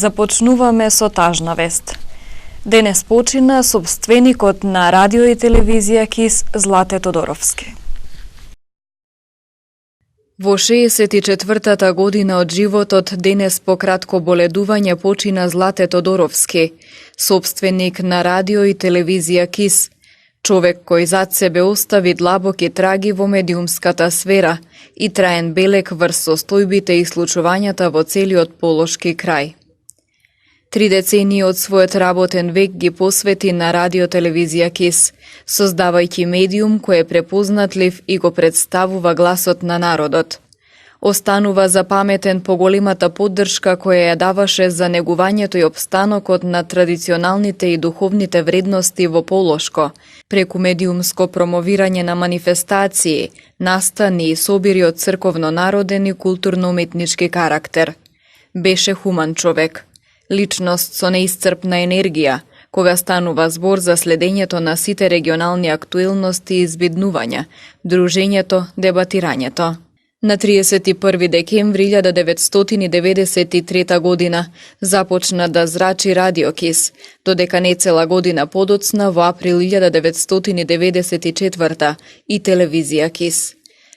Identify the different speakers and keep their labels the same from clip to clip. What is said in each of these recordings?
Speaker 1: Започнуваме со тажна вест. Денес почина собственикот на радио и телевизија КИС Злате Тодоровски. Во 64-та година од животот денес по кратко боледување почина Злате Тодоровски, собственик на радио и телевизија КИС, човек кој зад себе остави длабоки траги во медиумската сфера и траен белег врз состојбите и случувањата во целиот Полошки крај. 3 децении од својот работен век ги посвети на радио-телевизија КИС, создавајќи медиум кој е препознатлив и го представува гласот на народот. Останува запаметен по големата поддршка која ја даваше за негувањето и опстанокот на традиционалните и духовните вредности во Полошко, преку медиумско промовирање на манифестации, настани и собири од црковно-народен и културно-уметнички карактер. Беше хуман човек. Личност со неисцрпна енергија, кога станува збор за следењето на сите регионални актуелности и избиднувања, дружењето, дебатирањето. На 31 декември 1993 година започна да зрачи радио КИС, додека не цела година подоцна во април 1994 и телевизија КИС.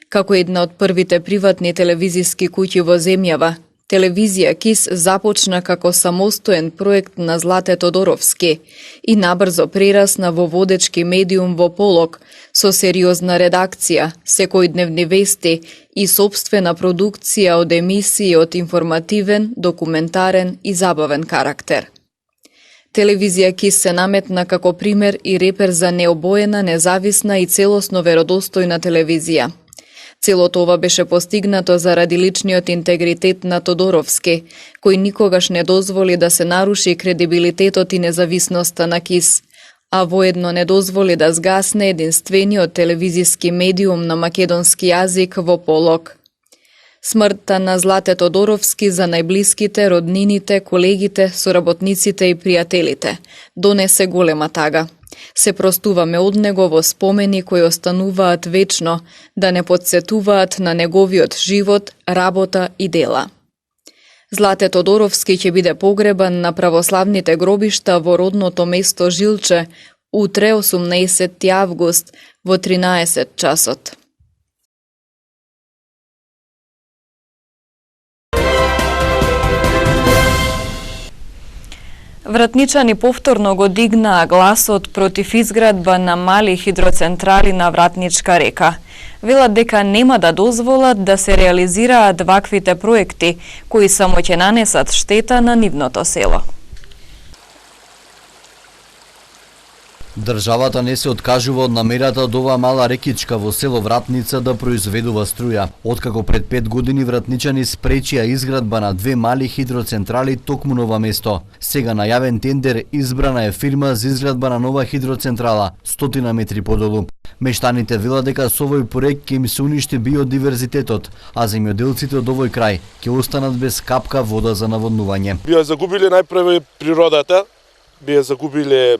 Speaker 1: Како една од првите приватни телевизиски куќи во земјава, телевизија КИС започна како самостоен проект на Злате Тодоровски и набрзо прерасна во водечки медиум во Полог со сериозна редакција, секојдневни вести и собствена продукција од емисии од информативен, документарен и забавен карактер. Телевизија КИС се наметна како пример и репер за необоена, независна и целосно веродостојна телевизија. Целото ова беше постигнато заради личниот интегритет на Тодоровски, кој никогаш не дозволи да се наруши кредибилитетот и независноста на КИС, а воедно не дозволи да згасне единствениот телевизиски медиум на македонски јазик во Полог. Смртта на Злате Тодоровски за најблиските, роднините, колегите, соработниците и пријателите донесе голема тага. Се простуваме од него во спомени кои остануваат вечно, да не подсетуваат на неговиот живот, работа и дела. Злате Тодоровски ќе биде погребан на православните гробишта во родното место Жилче утре 18 август во 13 часот. Вратничани повторно го дигнаа гласот против изградба на мали хидроцентрали на Вратничка река. Велат дека нема да дозволат да се реализираат ваквите проекти, кои само ќе нанесат штета на нивното село.
Speaker 2: Државата не се откажува од намерата од оваа мала рекичка во село Вратница да произведува струја. Откако пред 5 години вратничани спречија изградба на 2 мали хидроцентрали токму на ова место. Сега на јавен тендер избрана е фирма за изградба на нова хидроцентрала, 100 метри подолу. Мештаните велат дека со овој проект ќе им се уништи биодиверзитетот, а земјоделците од овој крај ќе останат без капка вода за наводнување.
Speaker 3: Биа загубиле најпрво природата, биа загубиле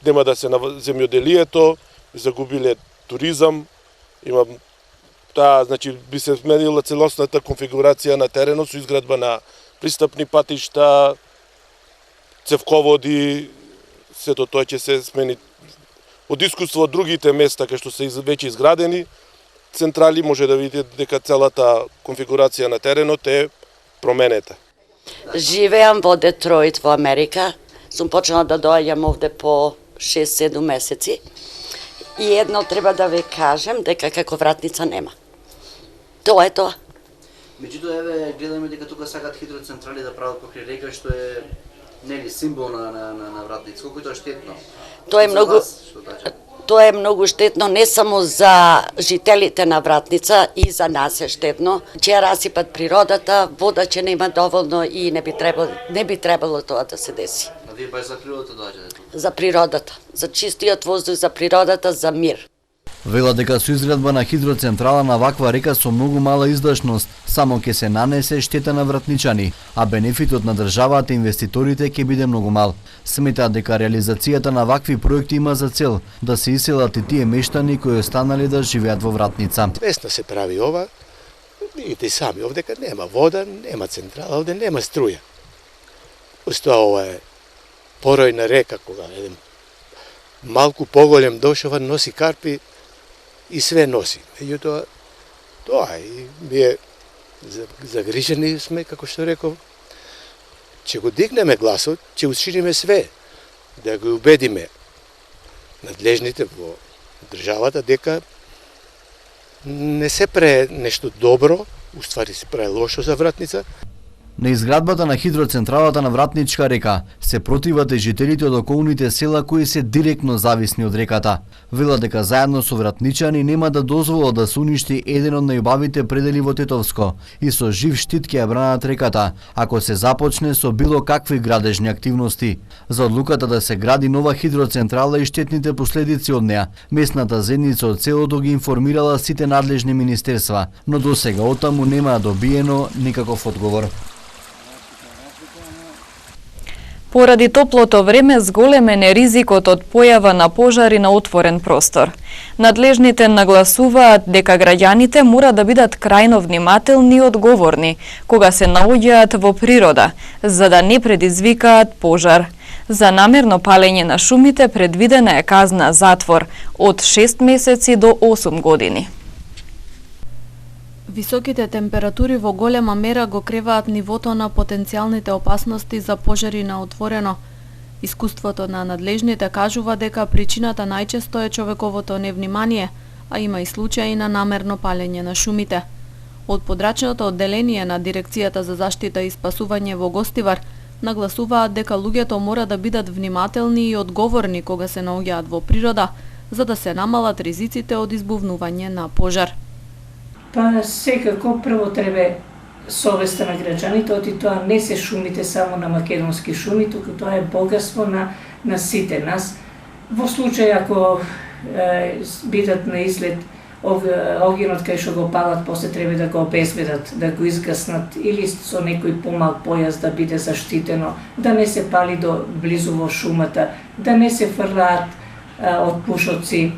Speaker 3: нема да се на земјоделието, загубиле туризам, има значи би се сменила целосната конфигурација на теренот со изградба на пристапни патишта, цевководи, сето тоа ќе се смени. Од искуство од другите места кај што се веќе изградени централи може да видите дека целата конфигурација на теренот е променета.
Speaker 4: Живеам во Детройт во Америка. Сум почнала да доаѓам овде по 6-7 месеци и едно треба да ве кажем дека како Вратница нема. Тоа е тоа.
Speaker 2: Меѓутоа еве гледаме дека тука сакат хидроцентрали да прават покрај река што е нели символ на Вратница. Колку тоа е штетно?
Speaker 4: Тоа е многу штетно не само за жителите на Вратница и за нас е штетно. Ќе расипат природата, вода ќе нема доволно и не би требало тоа да се деси.
Speaker 2: А вие баш за природата доаѓате?
Speaker 4: За природата, за чистиот воздух, за природата, за мир.
Speaker 2: Вела дека со изградба на хидроцентрала на ваква река со многу мала издашност, само ќе се нанесе штета на вратничани, а бенефитот на државата и инвеститорите ќе биде многу мал. Сметаат дека реализацијата на вакви проекти има за цел да се иселат и тие мештани кои останали да живеат во Вратница.
Speaker 5: Весно се прави ова, видите сами, овдека нема вода, нема централа, овде нема струја. ова е поројна река, кога еден малку поголем дошава, носи карпи и све носи. Меѓутоа, тоа и ние загрижени сме, како што реков, ќе го дигнеме гласот, ќе учиниме све, да го убедиме надлежните во државата дека не се пре нешто добро, уствари се пре лошо за Вратница.
Speaker 2: На изградбата на хидроцентралата на Вратничка река се противат и жителите од околните села кои се директно зависни од реката. Велат дека заедно со вратничани нема да дозволат да се уништи еден од најубавите предели во Тетовско и со жив штит ќе ја бранат реката, ако се започне со било какви градежни активности. За одлуката да се гради нова хидроцентрала и штетните последици од неа, местната заедница од селото ги информирала сите надлежни министерства, но досега оттаму нема добиено никаков одговор.
Speaker 1: Поради топлото време зголемен е ризикот од појава на пожари на отворен простор. Надлежните нагласуваат дека граѓаните мора да бидат крајно внимателни и одговорни кога се наоѓаат во природа, за да не предизвикаат пожар. За намерно палење на шумите предвидена е казна затвор од 6 месеци до 8 години.
Speaker 6: Високите температури во голема мера го креваат нивото на потенцијалните опасности за пожари на отворено. Искуството на надлежните кажува дека причината најчесто е човековото невнимание, а има и случаи на намерно палење на шумите. Од подрачното одделение на Дирекцијата за заштита и спасување во Гостивар нагласуваат дека луѓето мора да бидат внимателни и одговорни кога се наоѓаат во природа, за да се намалат ризиците од избувнување на пожар.
Speaker 7: Па секако прво треба совеста на граѓаните, оти тоа не се шумите само на македонски шуми, туку тоа е богатство на сите нас. Во случај ако бидат на излет огинот кај што го палат, после треба да го обезбедат, да го изгаснат или со некој помал појас да биде заштитено, да не се пали до близу во шумата, да не се фрлаат од пушоци.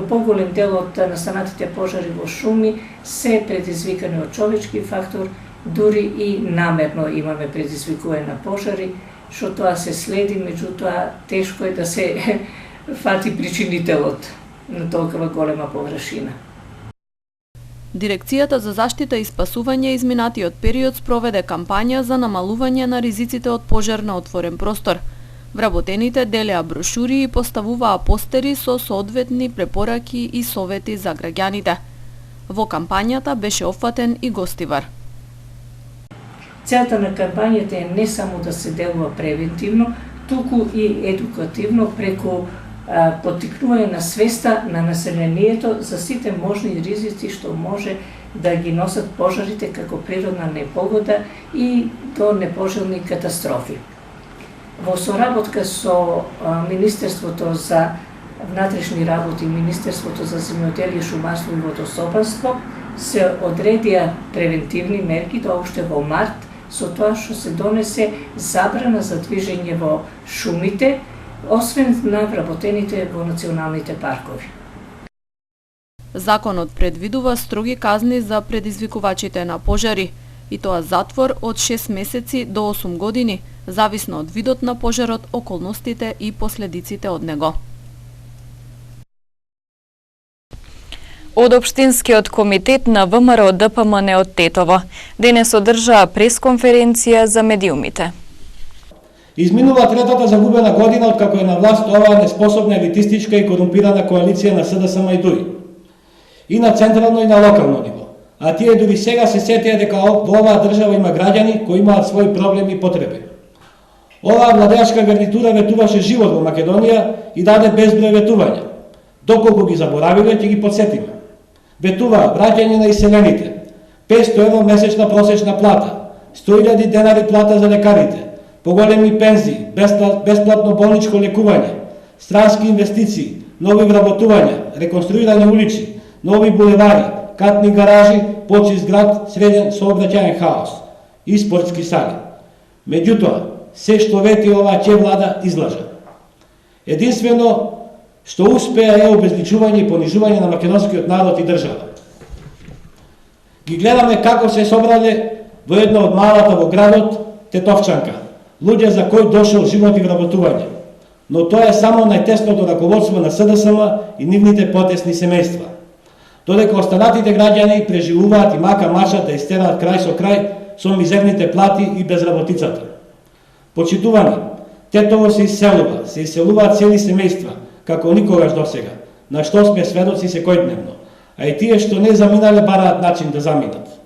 Speaker 7: Поголем дел од настанатите пожари во шуми се предизвикани од човечки фактор, дури и намерно имаме предизвикување на пожари, што тоа се следи, меѓутоа тешко е да се фати причинителот на толкова голема површина.
Speaker 6: Дирекцијата за заштита и спасување изминатиот период спроведе кампања за намалување на ризиците од пожар на отворен простор. Вработените делеа брошури и поставуваа постери со соодветни препораки и совети за граѓаните. Во кампањата беше опфатен и Гостивар.
Speaker 7: Целта на кампањата е не само да се делува превентивно, туку и едукативно преку поттикнување на свеста на населението за сите можни ризици што може да ги носат пожарите како природна непогода и до непожелни катастрофи. Во соработка со Министерството за внатрешни работи и Министерството за земјоделие, шумарство и водособранство се одредија превентивни мерки до уште во март, со тоа што се донесе забрана за движење во шумите, освен на вработените во националните паркови.
Speaker 6: Законот предвидува строги казни за предизвикувачите на пожари, и тоа затвор од 6 месеци до 8 години, зависно од видот на пожарот, околностите и последиците од него.
Speaker 1: Од Општинскиот комитет на ВМРО ДПМН од Тетово денес одржаа пресконференција за медиумите.
Speaker 8: Изминува третата загубена година откако е на власт оваа неспособна елитистичка и корумпирана коалиција на СДСМ и ДУИ. И на централно и на локално ниво. А тие дури сега се сетија дека во оваа држава има граѓани кои имаат своји проблеми и потреби. Оваа владеачка гарнитура ветуваше живот во Македонија и даде безброј ветувања. Доколку ги заборавиле, ќе ги подсетиме. Ветуваа враќање на иселените, 500 евро месечна просечна плата, 100.000 денари плата за лекарите, поголеми пензии, бесплатно болничко лекување, странски инвестиции, нови вработувања, реконструирани улици, нови булевари, катни гаражи, почист град, среден сообраќајен хаос и спортски сали. Меѓутоа, се што вети оваа ќе влада излажа. Единствено што успеа е обезличување и понижување на македонскиот народ и држава. Ги гледаме како се собрале во една од малата во градот Тетовчанка. луѓе за кои дошол живот и вработување. Но тоа е само најтесното раководство на СДСМ и нивните потесни семејства. Додека останатите граѓани преживуваат и мака мачат да истераат крај со крај со мизерните плати и безработицата. Почитувани, тетово се иселуваат цели семејства, како никогаш досега, на што сме сведоци секојдневно, а и тие што не заминале бараат начин да заминат.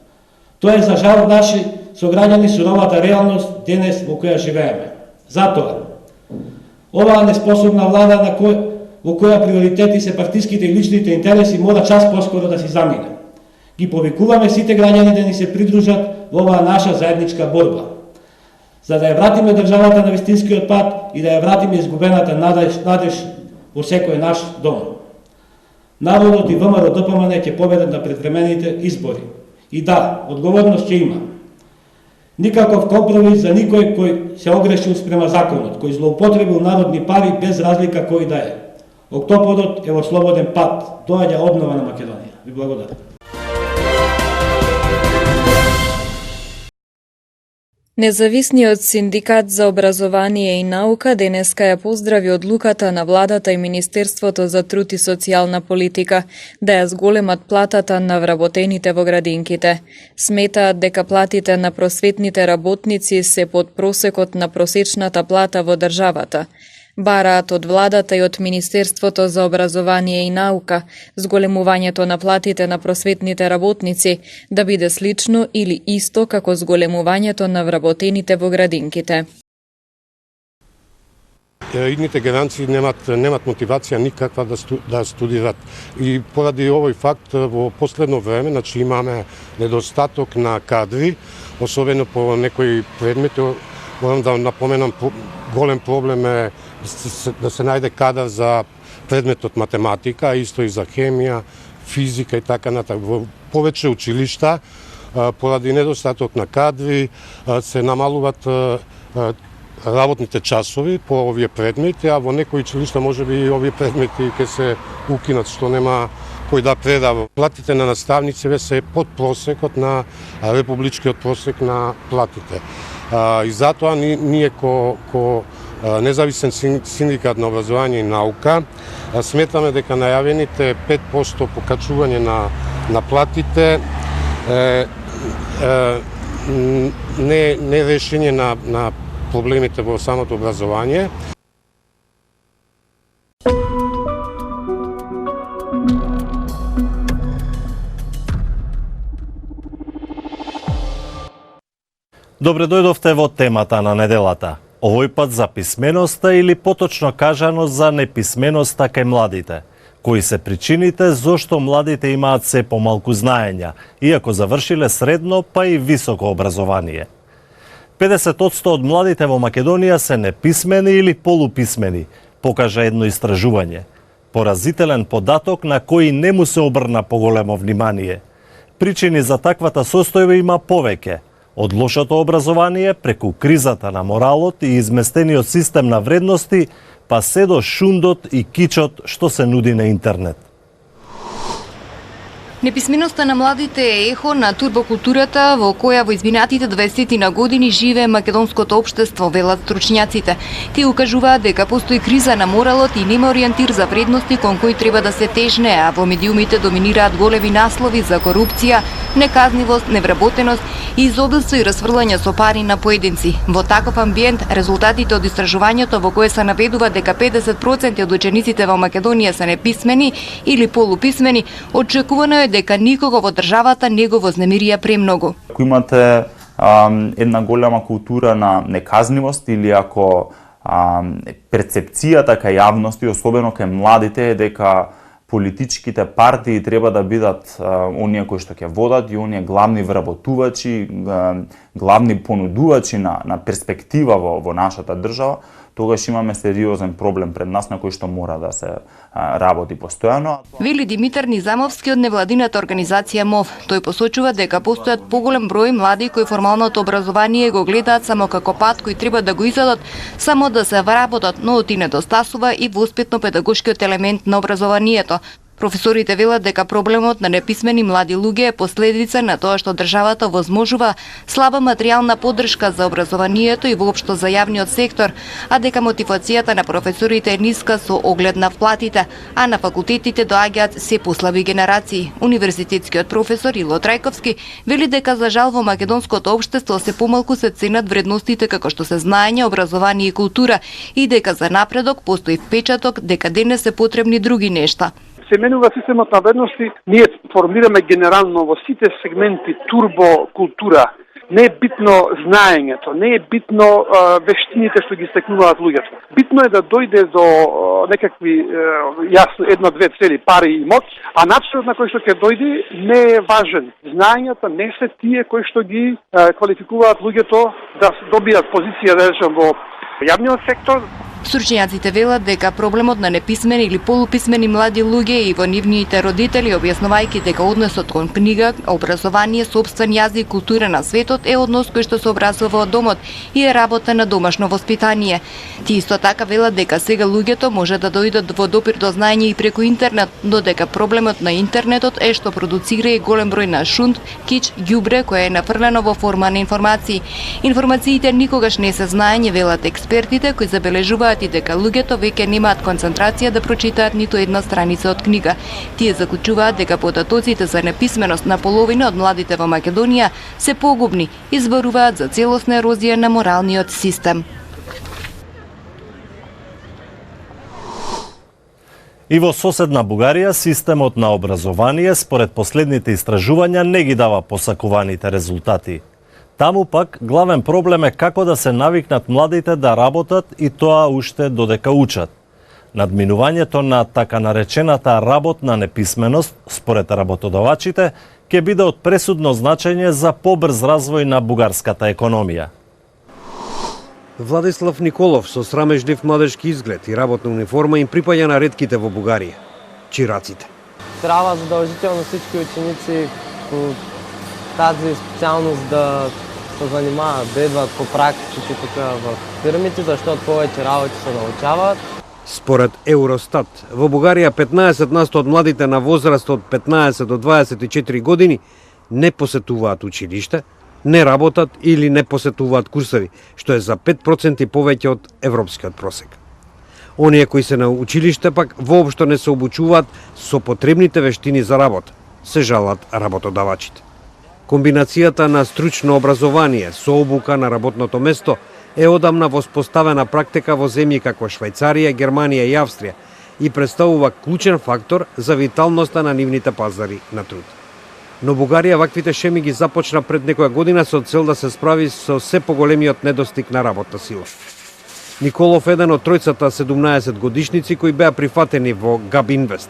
Speaker 8: Тоа е за жал наши сограѓани суровата реалност денес во која живееме. Затоа, оваа неспособна влада во која приоритети се партиските и личните интереси мора час поскоро да си замине. Ги повикуваме сите граѓани да ни се придружат во оваа наша заедничка борба, за да ја вратиме државата на вистинскиот пат и да ја вратиме изгубената надеж во секој наш дом. Народот и ВМРО ДПМН ќе победат на предвремените избори. И да, одговорност ќе има. Никаков компромис за никој кој се огрешил спрема законот, кој злоупотребил народни пари без разлика кој да е. Октоподот е во слободен пат. Доаѓа обнова на Македонија. Ви благодарам.
Speaker 1: Независниот синдикат за образование и наука денеска ја поздрави одлуката на владата и Министерството за труд и социјална политика да ја зголемат платата на вработените во градинките. Сметаат дека платите на просветните работници се под просекот на просечната плата во државата. Бараат од владата и од Министерството за образование и наука зголемувањето на платите на просветните работници да биде слично или исто како зголемувањето на вработените во градинките.
Speaker 9: Идните геранци немат мотивација никаква да студират. И поради овој факт во последно време, имаме недостаток на кадри, особено по некои предмети. Морам да напоменам, голем проблем е да се најде кадар за предметот математика, исто и за хемија, физика и така натаму. Во повеќе училишта, поради недостаток на кадри, се намалуваат работните часови по овие предмети, а во некои училишта можеби овие предмети ќе се укинат, што нема кој да предава. Платите на наставниците се под просекот на републичкиот просек на платите. И затоа ние ко независен синдикат на образование и наука сметаме дека најавените 5% покачување на платите не е решение на проблемите во самото образование.
Speaker 10: Добре дојдовте во темата на неделата. Овој пат за писменоста или поточно кажано за неписменоста кај младите. Кои се причините зошто младите имаат се помалку знаења, иако завршиле средно па и високо образование. 50% од младите во Македонија се неписмени или полуписмени, покажа едно истражување. Поразителен податок на кој не му се обрна поголемо внимание. Причини за таквата состојба има повеќе. Од лошото образование, преку кризата на моралот и изместениот систем на вредности, па се до шундот и кичот што се нуди на интернет.
Speaker 11: Неписменоста на младите е ехо на турбокултурата во која во изминатите 20 на години живее македонското општество, велат стручњаците. Тие укажуваат дека постои криза на моралот и нема ориентир за вредности кон кои треба да се тежне, а во медиумите доминираат големи наслови за корупција, неказнивост, невработеност и изобилство и расфрлање со пари на поединци. Во таков амбиент, резултатите од истражувањето во кое се наведува дека 50% од учениците во Македонија се неписмени или полуписмени, очекувано е дека никого во државата не го вознемирија премногу.
Speaker 12: Ако имате една голема култура на неказнивост или ако перцепцијата кај јавности, особено кај младите, е дека политичките партии треба да бидат оние кои што ќе водат и оние главни вработувачи, главни понудувачи на перспектива во нашата држава, тогаш имаме сериозен проблем пред нас на кој што мора да се работи постојано.
Speaker 11: Вели Димитар Низамовски од невладината организација МОВ. Тој посочува дека постојат поголем број млади кои формалното образование го гледаат само како пат кој треба да го изедат, само да се вработат, но оти недостасува и воспитно-педагошкиот елемент на образованието. Професорите велат дека проблемот на неписмени млади луѓе е последица на тоа што државата возможува слаба материјална поддршка за образованието и воопшто за јавниот сектор, а дека мотивацијата на професорите е ниска со оглед на вплатите, а на факултетите доаѓаат се послаби генерации. Универзитетскиот професор Ило Трајковски вели дека за жал во македонското општество се помалку се ценат вредностите како што се знаење, образование и култура и дека за напредок постои впечаток дека денес се потребни други нешта.
Speaker 13: Се менува системот на вредности, ние формираме генерално во сите сегменти турбокултура. Не е битно знаењето, не е битно вештините што ги стекнуваат луѓето. Битно е да дојде до некакви јасно една-две цели, пари и моќ, а начинот на кој што ќе дојде не е важен. Знаењата не се тие кои што ги квалификуваат луѓето да добијат позиција, да речем, во јавниот сектор.
Speaker 11: Стручњаците велат дека проблемот на неписмени или полуписмени млади луѓе и во нивните родители, објаснувајќи дека односот кон книга, образование, сопствен јазик, култура на светот е однос кој што се образува од домот и е работа на домашно воспитание. Ти исто така велат дека сега луѓето може да дојдат во допир до знаење и преку интернет, но дека проблемот на интернетот е што продуцира и голем број на шунт, кич, ѓубре кое е нафрлено во форма на информации. Информациите никогаш не се знаење, велат експертите кои забележуваат и дека луѓето веќе немаат концентрација да прочитаат ниту една страница од книга. Тие заклучуваат дека податоците за неписменост на половина од младите во Македонија се погубни и зборуваат за целосна ерозија на моралниот систем.
Speaker 10: И во соседна Бугарија системот на образование според последните истражувања не ги дава посакуваните резултати. Таму пак главен проблем е како да се навикнат младите да работат и тоа уште додека учат. Надминувањето на така наречената работна неписменост, според работодавачите, ќе биде од пресудно значење за побрз развој на бугарската економија.
Speaker 14: Владислав Николов со срамежлив младежки изглед и работна униформа им припаѓа на ретките во Бугарија – чираците.
Speaker 15: Трябва задължително всички ученици по тази специалност да се занимават, да идват по практики тук в фирмите, защото повече работи се научават.
Speaker 14: Според Евростат, во Бугарија 15% од младите на возраст од 15 до 24 години не посетуваат училиште, не работат или не посетуваат курсови, што е за 5% повеќе од европскиот просек. Оние кои се на училиште пак воопшто не се обучуваат со потребните вештини за работа, се жалат работодавачите. Комбинацијата на стручно образование со обука на работното место е одамна воспоставена практика во земји како Швајцарија, Германија и Австрија и представува клучен фактор за виталноста на нивните пазари на труд. Но Бугарија ваквите шеми ги започна пред некоја година со цел да се справи со се поголемиот недостиг на работна сила. Николов е еден од тројцата 17 годишници кои беа прифатени во Габинвест,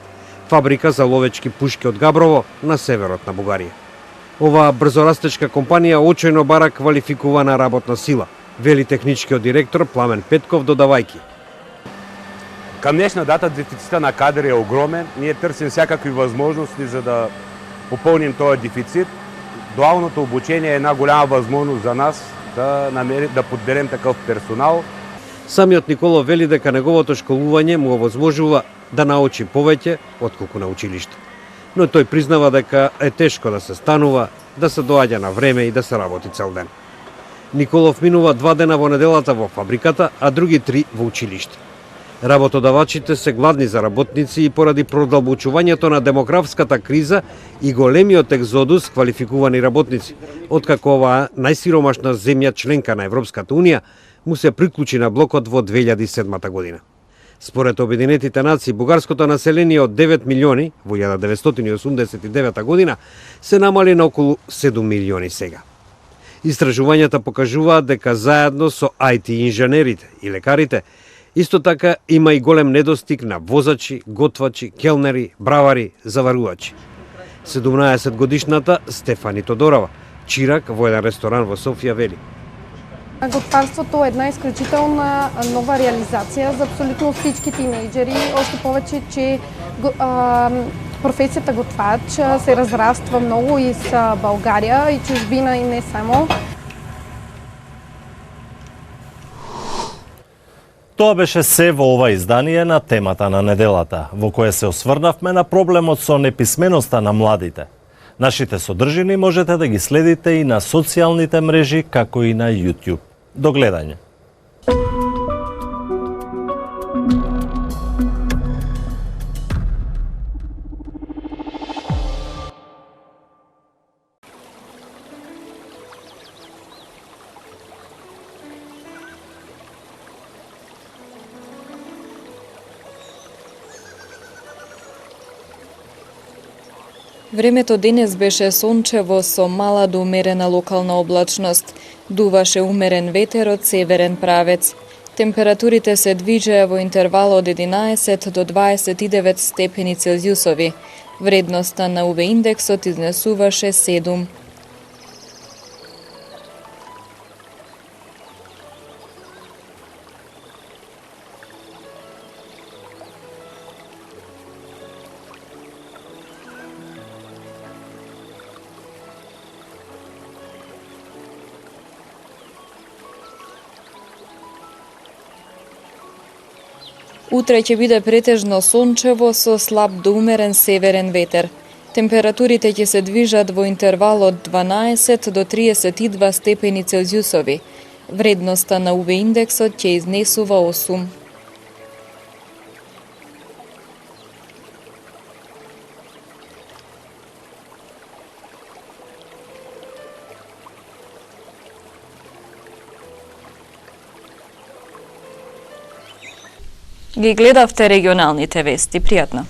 Speaker 14: фабрика за ловечки пушки од Габрово на северот на Бугарија. Оваа брзорастечка компанија очојно бара квалификувана работна сила, вели техничкиот директор Пламен Петков додавајќи.
Speaker 16: Към днешна дата дефицита на кадри е огромен. Ние търсим всякакви възможности за да попълним този дефицит. Дуалното обучение е една голяма възможност за нас да подберем такъв персонал.
Speaker 14: Самиот Николов вели дека неговото школување му овозможува да научи повеќе отколку на училиште. Но тој признава дека е тешко да се станува, да се доаѓа на време и да се работи цел ден. Николов минува 2 дена во неделата во фабриката, а други 3 во училиште. Работодавачите се гладни за работници и поради продолбочувањето на демографската криза и големиот екзодус квалификувани работници, откако оваа најсиромашна земја членка на Европската Унија му се приклучи на блокот во 2007 година. Според Обединетите нации, бугарското население од 9 милиони во 1989 година се намали на околу 7 милиони сега. Истражувањата покажуваат дека заедно со IT инженерите и лекарите, исто така има и голем недостиг на возачи, готвачи, келнери, бравари, заварувачи. 17 годишната Стефани Тодорова, чирак во еден ресторан во Софија, вели.
Speaker 17: Готварството е една изключителна нова реализация за абсолютно всички тинейджери, още повече, че професията готвач се разраства много из България и чужбина и не само.
Speaker 10: Тоа беше се во ова издание на темата на неделата, во кое се осврнавме на проблемот со неписменоста на младите. Нашите содржини можете да ги следите и на социјалните мрежи, како и на YouTube. До гледање.
Speaker 1: Времето денес беше сончево со мала до умерена локална облачност. Дуваше умерен ветер од северен правец. Температурите се движеа во интервал од 11 до 29 степени Целзиусови. Вредноста на УВ индексот изнесуваше 7. Утре ќе биде претежно сончево со слаб до умерен северен ветер. Температурите ќе се движат во интервал од 12 до 32 степени Целзиусови. Вредноста на УВ индексот ќе изнесува 8. Ги гледавте регионалните вести. Пријатно.